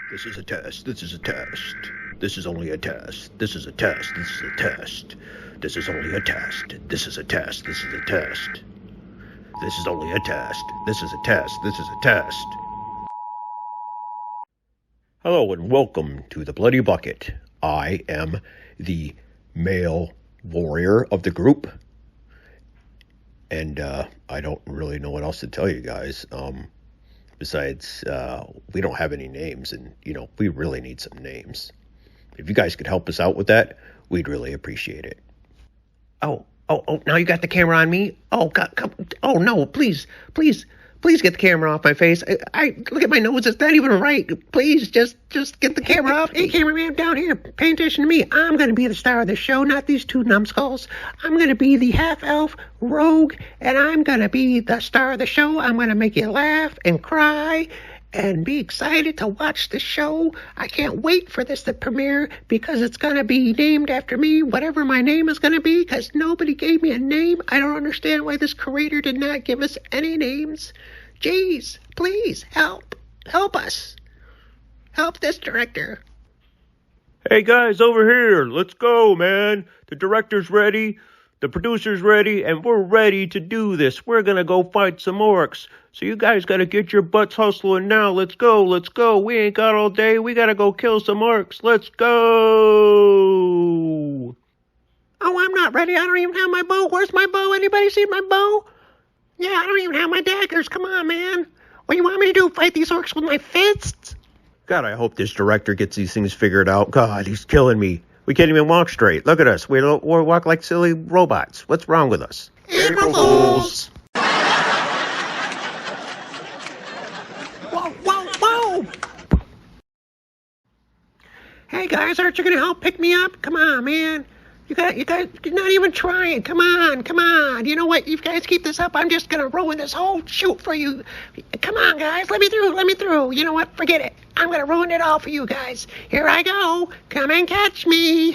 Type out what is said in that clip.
This is a test. This is a test. This is only a test. This is a test. This is a test. This is only a test. This is a test. This is a test. This is only a test. This is a test. This is a test. Hello and welcome to the Bloody Bucket. I am the male warrior of the group. And I don't really know what else to tell you guys. Besides, we don't have any names, and, we really need some names. If you guys could help us out with that, we'd really appreciate it. Oh, now you got the camera on me? Oh, God, no, please get the camera off my face. I look at my nose, it's not even right. Please, just get the camera off. Hey, cameraman, down here, pay attention to me. I'm going to be the star of the show, not these two numbskulls. I'm going to be the half-elf rogue, and I'm going to be the star of the show. I'm going to make you laugh and cry and be excited to watch the show. I can't wait for this to premiere because it's going to be named after me, whatever my name is going to be, because nobody gave me a name. I don't understand why this creator did not give us any names. Jeez, please help us. Help this director. Hey guys, over here. Let's go, man. The director's ready. The producer's ready, and we're ready to do this. We're gonna go fight some orcs. So you guys gotta get your butts hustling now. Let's go. We ain't got all day. We gotta go kill some orcs. Let's go. Oh, I'm not ready. I don't even have my bow. Where's my bow? Anybody see my bow? Yeah, I don't even have my daggers. Come on, man. What do you want me to do? Fight these orcs with my fists? God, I hope this director gets these things figured out. God, he's killing me. We can't even walk straight. Look at us. We walk like silly robots. What's wrong with us? April Fools! Whoa! Hey guys, aren't you gonna help pick me up? Come on, man. You guys, you're not even trying. Come on. You know what? You guys keep this up, I'm just gonna ruin this whole shoot for you. Come on, guys. Let me through. You know what? Forget it. I'm gonna ruin it all for you guys. Here I go. Come and catch me.